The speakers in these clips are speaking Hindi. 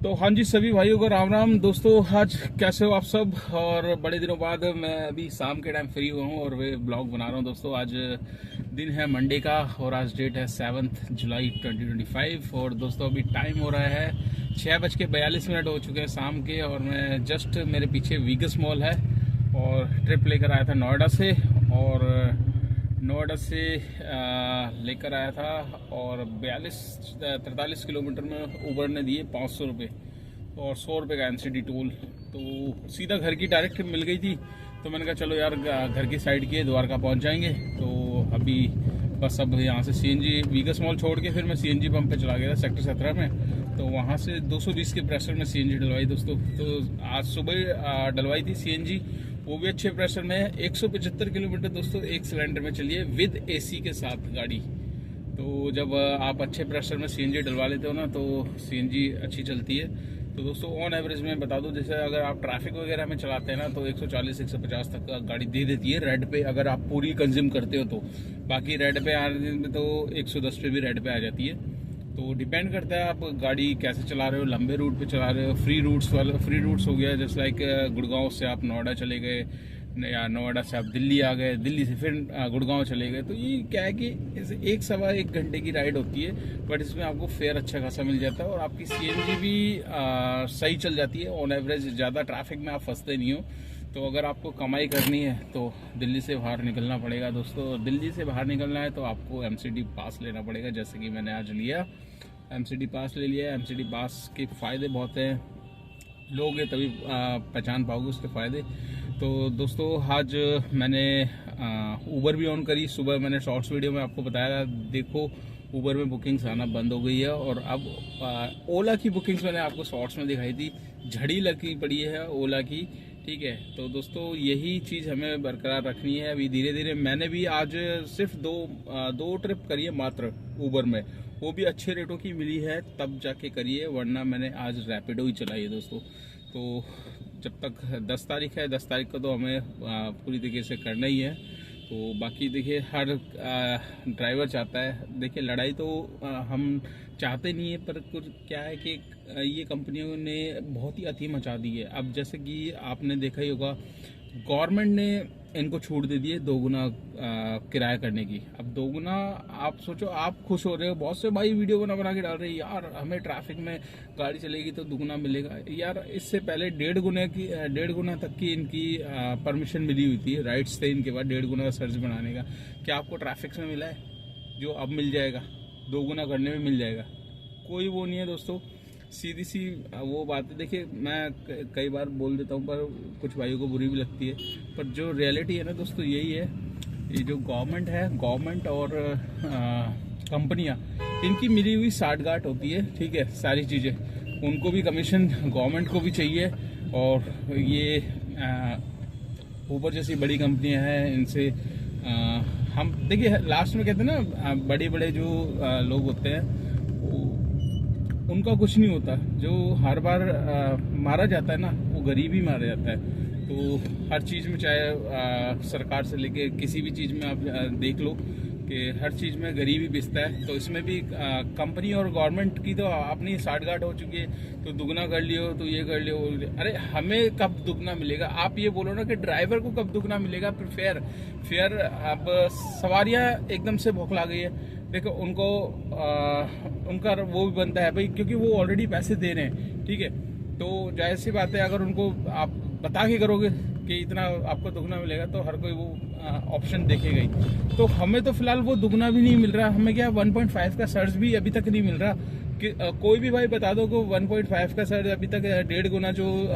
तो हाँ जी, सभी भाइयों को राम राम। दोस्तों, आज कैसे हो आप सब? और बड़े दिनों बाद मैं अभी शाम के टाइम फ्री हुआ हूँ और वे ब्लॉग बना रहा हूँ। दोस्तों, आज दिन है मंडे का और आज डेट है 7 जुलाई 2025। और दोस्तों, अभी टाइम हो रहा है 6:42 हो चुके हैं शाम के। और मैं जस्ट मेरे पीछे वीगस मॉल है और ट्रिप लेकर आया था नोएडा से। और नोएडा से लेकर आया था और 43 किलोमीटर में उबर ने दिए 500 रुपये और 100 रुपये का एनसीडी टोल। तो सीधा घर की डायरेक्ट मिल गई थी, तो मैंने कहा चलो यार घर की साइड की द्वारका पहुंच जाएंगे। तो अभी बस अब यहाँ से सीएनजी वीगस मॉल छोड़ के फिर मैं सीएनजी पंप पे चला गया था सेक्टर 17 में। तो वहाँ से 220 के प्रेशर में सीएनजी डलवाई दोस्तों। तो आज सुबह डलवाई थी सीएनजी, वो भी अच्छे प्रेशर में। 175 किलोमीटर दोस्तों एक सिलेंडर में चलिए विद एसी के साथ गाड़ी। तो जब आप अच्छे प्रेशर में सीएनजी डलवा लेते हो ना, तो सीएनजी अच्छी चलती है। तो दोस्तों, ऑन एवरेज में बता दूं, जैसे अगर आप ट्रैफिक वगैरह में चलाते हैं ना, तो 140-150 तक गाड़ी दे देती है रेड पे, अगर आप पूरी कंज्यूम करते हो तो। बाकी रेड पे आने में तो 110 पे भी रेड पे आ जाती है। तो डिपेंड करता है आप गाड़ी कैसे चला रहे हो, लंबे रूट पे चला रहे हो, फ्री रूट्स हो गया, जैसे लाइक गुड़गांव से आप नोएडा चले गए या नोएडा से आप दिल्ली आ गए, दिल्ली से फिर गुड़गांव चले गए। तो ये क्या है कि 1 सवा 1 घंटे की राइड होती है, बट इसमें आपको फेयर अच्छा खासा मिल जाता है और आपकी सीएनजी भी सही चल जाती है। ऑन एवरेज ज़्यादा ट्रैफिक में आप फंसते नहीं हो। तो अगर आपको कमाई करनी है तो दिल्ली से बाहर निकलना पड़ेगा दोस्तों। दिल्ली से बाहर निकलना है तो आपको एमसीडी पास लेना पड़ेगा, जैसे कि मैंने आज लिया, एमसीडी पास ले लिया। एमसीडी पास के फ़ायदे बहुत हैं, लोगे तभी पहचान पाओगे उसके फ़ायदे। तो दोस्तों, आज मैंने उबर भी ऑन करी। सुबह मैंने शॉर्ट्स वीडियो में आपको बताया, देखो उबर में बुकिंग्स आना बंद हो गई है। और अब ओला की बुकिंग्स मैंने आपको शॉर्ट्स में दिखाई थी, झड़ी लगी पड़ी है ओला की, ठीक है। तो दोस्तों, यही चीज़ हमें बरकरार रखनी है। अभी धीरे धीरे मैंने भी आज सिर्फ दो ट्रिप करी है मात्र उबर में, वो भी अच्छे रेटों की मिली है तब जाके करिए, वरना मैंने आज रैपिडो ही चलाई है दोस्तों। तो जब तक 10 तारीख है, 10 तारीख को तो हमें पूरी तरीके से करना ही है। तो बाकी देखिए, हर ड्राइवर चाहता है, देखिए लड़ाई तो हम चाहते नहीं है, पर कुछ क्या है कि ये कंपनियों ने बहुत ही अति मचा दी है। अब जैसे कि आपने देखा ही होगा, गवर्नमेंट ने इनको छूट दे दी है 2 गुना किराया करने की। अब 2 गुना, आप सोचो, आप खुश हो रहे हो, बहुत से भाई वीडियो बना के डाल रहे हैं, यार हमें ट्रैफिक में गाड़ी चलेगी तो 2 गुना मिलेगा। यार इससे पहले 1.5 गुना तक की इनकी परमिशन मिली हुई थी, राइट्स थे इनके बाद 1.5 गुना का सर्च बनाने का। क्या आपको ट्रैफिक में मिला है जो अब मिल जाएगा? 2 गुना करने में मिल जाएगा, कोई वो नहीं है दोस्तों। सीधी सी वो बात है। देखिए, मैं कई बार बोल देता हूँ, पर कुछ भाइयों को बुरी भी लगती है, पर जो रियलिटी है ना दोस्तों, यही है। ये जो गवर्नमेंट और कंपनियाँ, इनकी मिली हुई साठगांठ होती है, ठीक है। सारी चीज़ें, उनको भी कमीशन गवर्नमेंट को भी चाहिए। और ये ऊपर जैसी बड़ी कंपनियाँ हैं, इनसे हम देखिए लास्ट में कहते हैं ना, बड़े बड़े जो लोग होते हैं उनका कुछ नहीं होता। जो हर बार मारा जाता है ना, वो गरीब ही मारा जाता है। तो हर चीज़ में, चाहे सरकार से लेके किसी भी चीज़ में आप देख लो कि हर चीज़ में गरीब ही पिसता है। तो इसमें भी कंपनी और गवर्नमेंट की तो अपनी साठगांठ हो चुकी है। तो दुगना कर लियो, तो ये कर लियो। अरे हमें कब दुगना मिलेगा? आप ये बोलो ना कि ड्राइवर को कब दुगना मिलेगा? फिर फेयर अब सवारियाँ एकदम से भौखला गई है। देखो, उनका वो भी बनता है भाई, क्योंकि वो ऑलरेडी पैसे दे रहे हैं, ठीक है। तो जाहिर सी बात है, अगर उनको आप बता के करोगे कि इतना आपको दुगना मिलेगा, तो हर कोई वो ऑप्शन देखेगा ही। तो हमें तो फिलहाल वो दुगना भी नहीं मिल रहा। हमें क्या 1.5 का सर्च भी अभी तक नहीं मिल रहा कि कोई भी भाई बता दो कि 1.5 का सर्च अभी तक 1.5 गुना जो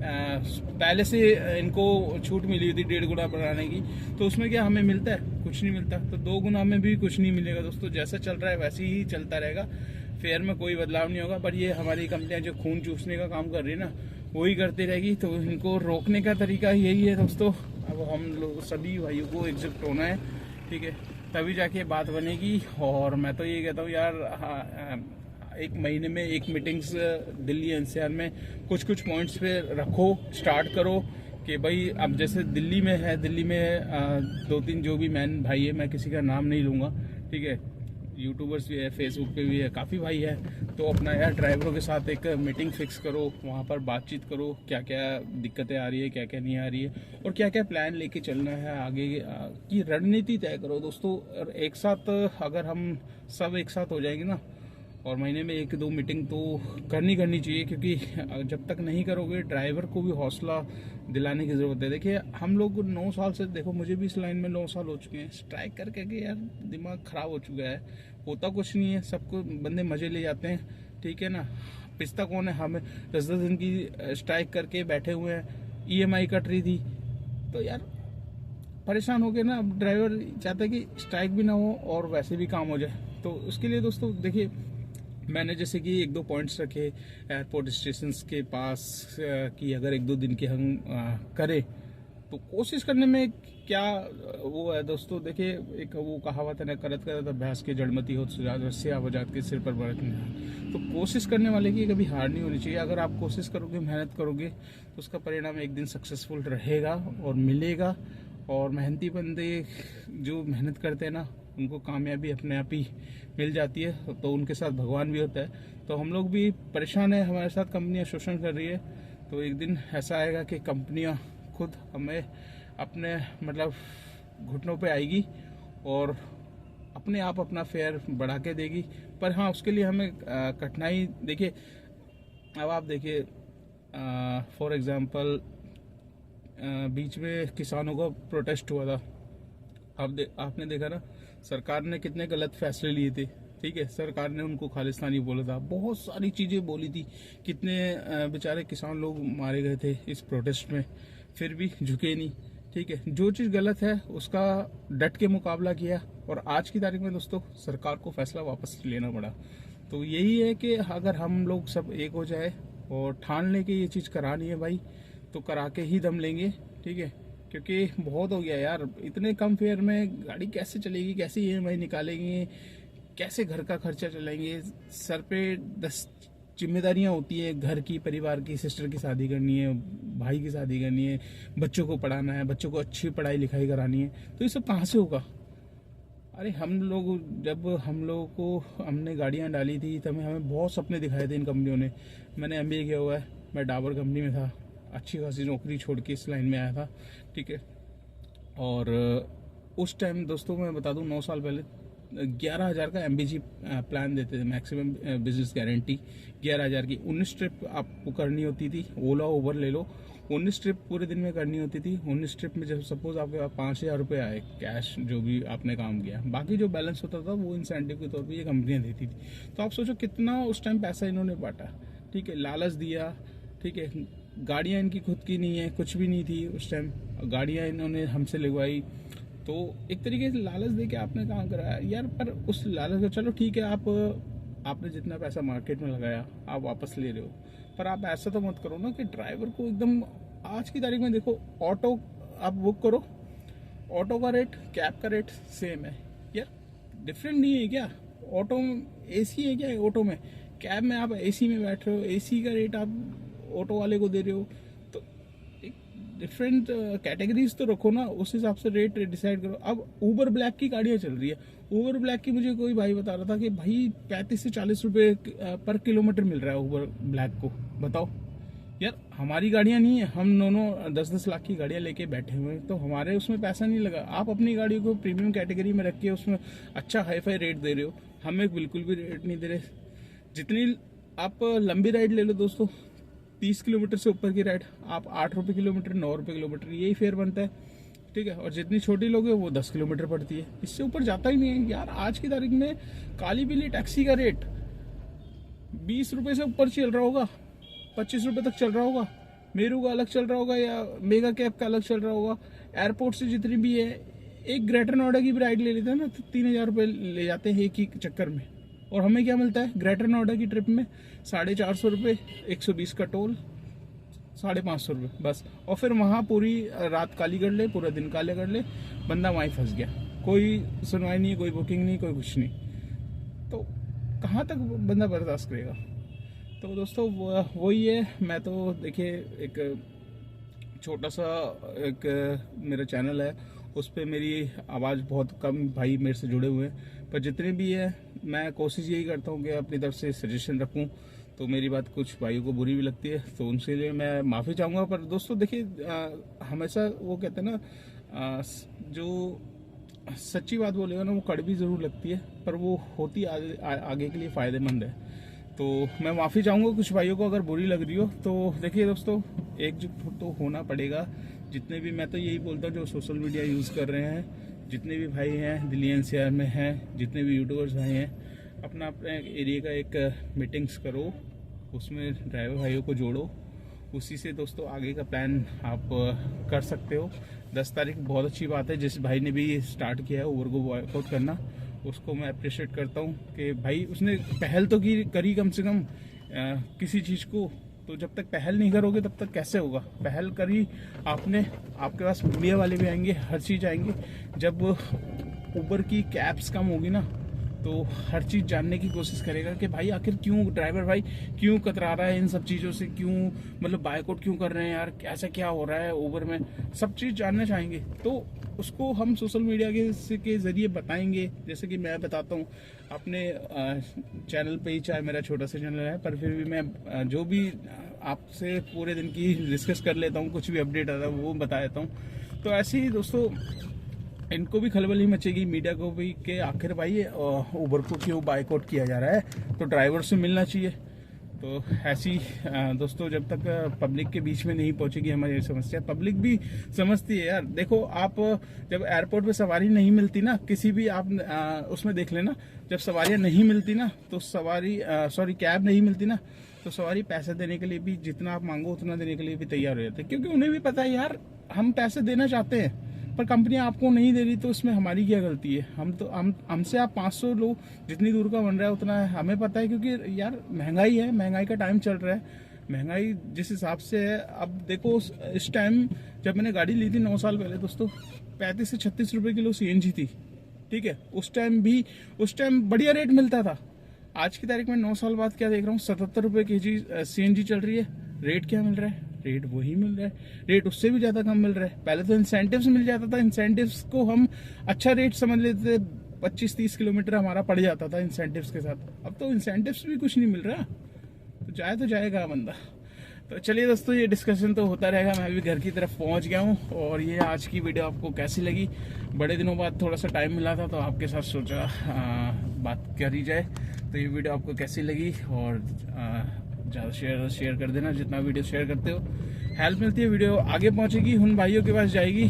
पहले से इनको छूट मिली हुई थी 1.5 गुना बढ़ाने की, तो उसमें क्या हमें मिलता है? कुछ नहीं मिलता। तो 2 गुना में भी कुछ नहीं मिलेगा दोस्तों। जैसा चल रहा है वैसे ही चलता रहेगा, फेयर में कोई बदलाव नहीं होगा। पर ये हमारी कंपनियां जो खून चूसने का काम कर रही है ना, वही करती रहेगी। तो इनको रोकने का तरीका यही है दोस्तों। अब हम लोग सभी भाइयों को एकजुट होना है, ठीक है, तभी जाके बात बनेगी। और मैं तो ये कहता हूँ यार, 1 महीने में 1 मीटिंग्स दिल्ली एनसीआर में कुछ पॉइंट्स पे रखो, स्टार्ट करो कि भाई अब जैसे दिल्ली में 2-3 जो भी मैन भाई है, मैं किसी का नाम नहीं लूँगा, ठीक है, यूट्यूबर्स भी है, फेसबुक पे भी है, काफ़ी भाई है। तो अपना यार ड्राइवरों के साथ एक मीटिंग फिक्स करो, वहाँ पर बातचीत करो, क्या क्या दिक्कतें आ रही है, क्या क्या नहीं आ रही है, और क्या क्या प्लान लेके चलना है आगे की रणनीति तय करो दोस्तों। और एक साथ अगर हम सब एक साथ हो जाएंगे ना, और महीने में 1-2 मीटिंग तो करनी चाहिए, क्योंकि जब तक नहीं करोगे ड्राइवर को भी हौसला दिलाने की ज़रूरत है। देखिए हम लोग 9 साल से, देखो मुझे भी इस लाइन में 9 साल हो चुके हैं, स्ट्राइक करके के यार दिमाग ख़राब हो चुका है। होता कुछ नहीं है, सबको बंदे मज़े ले जाते हैं, ठीक है ना। पिछता कौन है, हमें 10-10 दिन की स्ट्राइक करके बैठे हुए हैं, EMI कट रही थी, तो यार परेशान हो गए ना। अब ड्राइवर चाहते हैं कि स्ट्राइक भी ना हो और वैसे भी काम हो जाए। तो उसके लिए दोस्तों देखिए, मैंने जैसे कि 1-2 पॉइंट्स रखे एयरपोर्ट स्टेशन के पास कि अगर 1-2 दिन के हम करें तो कोशिश करने में क्या वो है दोस्तों। देखिए एक वो कहावत है ना, करत करत अभ्यास के जड़मती हो वजात के सिर पर बरतने। तो कोशिश करने वाले की कभी हार नहीं होनी चाहिए। अगर आप कोशिश करोगे, मेहनत करोगे, तो उसका परिणाम एक दिन सक्सेसफुल रहेगा और मिलेगा। और मेहनती बंदे जो मेहनत करते हैं ना, उनको कामयाबी अपने आप ही मिल जाती है। तो उनके साथ भगवान भी होता है। तो हम लोग भी परेशान है, हमारे साथ कंपनियां शोषण कर रही है। तो एक दिन ऐसा आएगा कि कंपनियां खुद हमें अपने मतलब घुटनों पे आएगी और अपने आप अपना फेयर बढ़ा के देगी। पर हाँ, उसके लिए हमें कठिनाई, देखिए अब आप देखिए फॉर एग्जांपल बीच में किसानों का प्रोटेस्ट हुआ था। आपने देखा ना, सरकार ने कितने गलत फैसले लिए थे। ठीक है, सरकार ने उनको खालिस्तानी बोला था, बहुत सारी चीज़ें बोली थी, कितने बेचारे किसान लोग मारे गए थे इस प्रोटेस्ट में, फिर भी झुके नहीं। ठीक है, जो चीज़ गलत है उसका डट के मुकाबला किया, और आज की तारीख में दोस्तों सरकार को फैसला वापस लेना पड़ा। तो यही है कि अगर हम लोग सब एक हो जाए और ठान लें कि ये चीज़ करानी है भाई, तो करा के ही दम लेंगे। ठीक है, क्योंकि बहुत हो गया यार, इतने कम फेयर में गाड़ी कैसे चलेगी, कैसे EMI निकालेंगे, कैसे घर का खर्चा चलाएंगे। सर पे 10 जिम्मेदारियां होती है, घर की, परिवार की, सिस्टर की शादी करनी है, भाई की शादी करनी है, बच्चों को पढ़ाना है, बच्चों को अच्छी पढ़ाई लिखाई करानी है। तो ये सब कहाँ से होगा। अरे हम लोग, जब हम लोगों को हमने गाड़ियां डाली थी तब हमें बहुत सपने दिखाए थे इन कंपनियों ने। मैंने MBA किया हुआ है, मैं डाबर कंपनी में था, अच्छी खासी नौकरी छोड़ के इस लाइन में आया था। ठीक है, और उस टाइम दोस्तों मैं बता दूं, 9 साल पहले 11,000 का MBG प्लान देते थे, मैक्सिमम बिजनेस गारंटी 11,000 की। 19 ट्रिप आपको करनी होती थी, ओला उबर ले लो, 19 ट्रिप पूरे दिन में करनी होती थी। 19 ट्रिप में जब सपोज आपके पास 5,000 रुपये आए कैश, जो भी आपने काम किया, बाकी जो बैलेंस होता था वो इंसेंटिव के तौर पे ये कंपनियां देती थी। तो आप सोचो कितना उस टाइम पैसा इन्होंने बांटा। ठीक है, लालच दिया। ठीक है, गाड़ियाँ इनकी खुद की नहीं है, कुछ भी नहीं थी उस टाइम, गाड़ियाँ इन्होंने हमसे लगवाई। तो एक तरीके से लालच दे के आपने काम कराया यार। पर उस लालच का चलो ठीक है, आपने जितना पैसा मार्केट में लगाया आप वापस ले रहे हो, पर आप ऐसा तो मत करो ना कि ड्राइवर को एकदम, आज की तारीख में देखो ऑटो आप बुक करो, ऑटो का रेट कैब का रेट सेम है यार, डिफरेंट नहीं है क्या। ऑटो AC है क्या ऑटो में, कैब में आप AC में बैठ रहे हो, AC का रेट आप ऑटो वाले को दे रहे हो। तो एक डिफरेंट कैटेगरीज तो रखो ना, उस हिसाब से रेट डिसाइड करो। अब ऊबर ब्लैक की गाड़ियां चल रही है, ऊबर ब्लैक की मुझे कोई भाई बता रहा था कि भाई 35 से 40 रुपए पर किलोमीटर मिल रहा है ऊबर ब्लैक को। बताओ यार, हमारी गाड़ियां नहीं है, हम दोनों 10-10 लाख की गाड़ियां लेके बैठे हुए हैं, तो हमारे उसमें पैसा नहीं लगा। आप अपनी गाड़ी को प्रीमियम कैटेगरी में रख के उसमें अच्छा हाईफाई रेट दे रहे हो, हमें बिल्कुल भी रेट नहीं दे रहे। जितनी आप लंबी राइड ले लो दोस्तों, 30 किलोमीटर से ऊपर की राइड, आप 8 रुपये किलोमीटर, 9 रुपये किलोमीटर, यही फेयर बनता है। ठीक है, और जितनी छोटी लोगे वो 10 किलोमीटर पड़ती है, इससे ऊपर जाता ही नहीं है यार। आज की तारीख में काली बिल्ली टैक्सी का रेट 20 रुपये से ऊपर चल रहा होगा, 25 रुपये तक चल रहा होगा। मेरू का अलग चल रहा होगा या मेगा कैब का अलग चल रहा होगा। एयरपोर्ट से जितनी भी है, एक ग्रेटर नोएडा की भी राइड ले लेते हैं ना तो 3,000 रुपये ले जाते हैं एक ही चक्कर में। और हमें क्या मिलता है ग्रेटर नोएडा की ट्रिप में, 450 रुपये, 120 का टोल, 550 रुपये बस। और फिर वहाँ पूरी रात काली कर ले, पूरा दिन काले कर ले, बंदा वहीं फंस गया, कोई सुनवाई नहीं, कोई बुकिंग नहीं, कोई कुछ नहीं। तो कहाँ तक बंदा बर्दाश्त करेगा। तो दोस्तों वही है। मैं तो देखिए एक छोटा सा एक मेरा चैनल है उस पर मेरी आवाज़ बहुत कम भाई मेरे से जुड़े हुए हैं, पर जितने भी है मैं कोशिश यही करता हूँ कि अपनी तरफ से सजेशन रखूँ। तो मेरी बात कुछ भाइयों को बुरी भी लगती है, तो उनके लिए मैं माफ़ी चाहूँगा। पर दोस्तों देखिए, हमेशा वो कहते हैं ना, जो सच्ची बात बोलेगा ना वो कड़वी ज़रूर लगती है, पर वो होती आगे के लिए फ़ायदेमंद है। तो मैं माफ़ी चाहूँगा कुछ भाइयों को अगर बुरी लग रही हो। तो देखिए दोस्तों, एकजुट तो होना पड़ेगा। जितने भी, मैं तो यही बोलता हूँ जो सोशल मीडिया यूज़ कर रहे हैं, जितने भी भाई हैं दिल्ली एनसीआर में हैं, जितने भी यूट्यूबर्स भाई हैं, अपना अपने एरिया का एक मीटिंग्स करो, उसमें ड्राइवर भाइयों को जोड़ो। उसी से दोस्तों आगे का प्लान आप कर सकते हो। 10 तारीख बहुत अच्छी बात है, जिस भाई ने भी स्टार्ट किया है उबर को बॉयकॉट करना, उसको मैं अप्रिशिएट करता हूँ कि भाई उसने पहल तो करी कम से कम किसी चीज़ को। तो जब तक पहल नहीं करोगे तब तक कैसे होगा? पहल करी आपने, आपके पास मीडिया वाले भी आएंगे, हर चीज़ आएंगे। जब उबर की कैब्स कम होगी ना, तो हर चीज़ जानने की कोशिश करेगा कि भाई आखिर क्यों ड्राइवर भाई क्यों कतरा रहा है इन सब चीज़ों से, क्यों मतलब बायकॉट क्यों कर रहे हैं यार, ऐसा क्या हो रहा है उबर में, सब चीज़ जानना चाहेंगे। तो उसको हम सोशल मीडिया के ज़रिए बताएंगे, जैसे कि मैं बताता हूँ अपने चैनल पे ही, चाहे मेरा छोटा सा चैनल है, पर फिर भी मैं जो भी आपसे पूरे दिन की डिस्कस कर लेता हूँ, कुछ भी अपडेट आता है वो बता देता हूँ। तो ऐसे ही दोस्तों इनको भी खलबली मचेगी, मीडिया को भी, कि आखिर भाई उबर को क्यों बायकॉट किया जा रहा है, तो ड्राइवर से मिलना चाहिए। तो ऐसी दोस्तों जब तक पब्लिक के बीच में नहीं पहुंचेगी हमारी समस्या, पब्लिक भी समझती है यार। देखो आप जब एयरपोर्ट पे सवारी नहीं मिलती ना, किसी भी आप उसमें देख लेना, जब सवारियां नहीं मिलती ना, तो कैब नहीं मिलती ना, तो सवारी पैसे देने के लिए भी, जितना आप मांगो उतना देने के लिए भी तैयार हो जाते हैं, क्योंकि उन्हें भी पता है यार हम पैसे देना चाहते हैं पर कंपनी आपको नहीं दे रही, तो इसमें हमारी क्या गलती है? हमसे आप 500 लो, जितनी दूर का बन रहा है उतना है, हमें पता है, क्योंकि यार महंगाई है, महंगाई का टाइम चल रहा है, महंगाई जिस हिसाब से है। अब देखो इस टाइम जब मैंने गाड़ी ली थी 9 साल पहले दोस्तों, 35 से 36 रुपए किलो सीएनजी थी, ठीक है। उस टाइम बढ़िया रेट मिलता था। आज की तारीख में 9 साल बाद क्या देख रहा हूँ, 77 रुपए केजी सीएनजी चल रही है। रेट क्या मिल रहा है? रेट वही मिल रहा है, रेट उससे भी ज्यादा कम मिल रहा है। पहले तो इंसेंटिव्स मिल जाता था, इंसेंटिव्स को हम अच्छा रेट समझ लेते थे, 25-30 किलोमीटर हमारा पड़ जाता था इंसेंटिव्स के साथ। अब तो इंसेंटिव्स भी कुछ नहीं मिल रहा, तो जाएगा बंदा। तो चलिए दोस्तों, ये डिस्कशन तो होता रहेगा, मैं भी घर की तरफ पहुंच गया हूँ। और ये आज की वीडियो आपको कैसी लगी? बड़े दिनों बाद थोड़ा सा टाइम मिला था, तो आपके साथ सोचा बात करी जाए। तो ये वीडियो आपको कैसी लगी? और ज़्यादा शेयर कर देना, जितना वीडियो शेयर करते हो हेल्प मिलती है, वीडियो आगे पहुंचेगी, उन भाइयों के पास जाएगी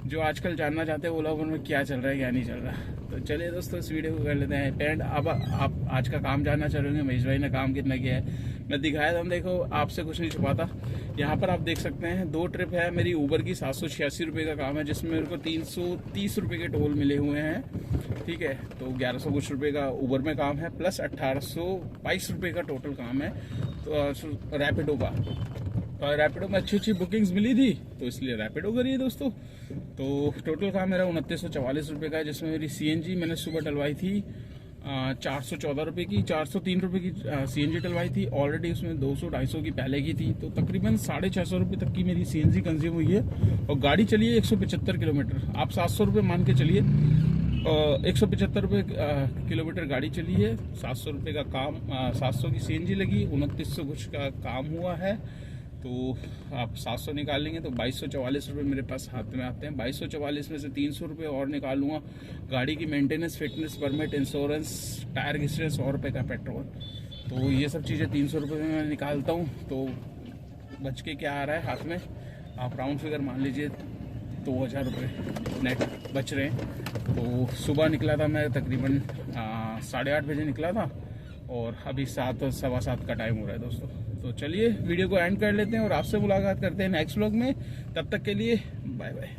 जो आजकल जानना चाहते हैं ओला उबर में क्या चल रहा है क्या नहीं चल रहा। तो चलिए दोस्तों, इस वीडियो को कर लेते हैं एंड। अब आप आज का काम जानना चाहोगे, महेश भाई ने काम कितना किया है मैं दिखाया था। देखो आपसे कुछ नहीं छुपाता, यहाँ पर आप देख सकते हैं 2 ट्रिप है मेरी उबर की, 786 रुपये का काम है, जिसमें मेरे को 330 रुपये के टोल मिले हुए हैं, ठीक है। तो 1100 कुछ रुपये का उबर में काम है, प्लस 1822 रुपये का टोटल काम है तो रैपिडो का। तो रैपिडो में अच्छी बुकिंग्स मिली थी, तो इसलिए रैपिडो करी है दोस्तों। तो टोटल काम मेरा 2944 रुपये का है, जिसमें मेरी सीएनजी मैंने सुबह डलवाई थी 414 रुपये की, 403 रुपये की सीएनजी डलवाई थी ऑलरेडी, उसमें 200-250 की पहले की थी, तो तकरीबन 650 रुपये तक की मेरी सीएनजी कंज्यूम हुई है। और गाड़ी चली है 175 किलोमीटर, आप 700 रुपये मान के चलिए, 175 रुपये किलोमीटर गाड़ी चली है, 700 रुपये का काम, 700 की सीएनजी लगी, 2900 कुछ का काम हुआ है। तो आप 700 निकाल लेंगे तो 2244 रुपये मेरे पास हाथ में आते हैं। 2244 में से 300 रुपये और निकालूंगा गाड़ी की maintenance, fitness permit, insurance, tyre की 100 रुपये का पेट्रोल, तो ये सब चीज़ें 300 रुपये में मैं निकालता हूँ। तो बच के क्या आ रहा है हाथ में, आप राउंड फिगर मान लीजिए 2000 रुपये नेट बच रहे हैं। तो सुबह निकला था मैं तकरीबन 8:30 बजे निकला था, और अभी 7-7:15 का टाइम हो रहा है दोस्तों। तो चलिए वीडियो को एंड कर लेते हैं और आपसे मुलाकात करते हैं नेक्स्ट व्लॉग में। तब तक के लिए बाय बाय।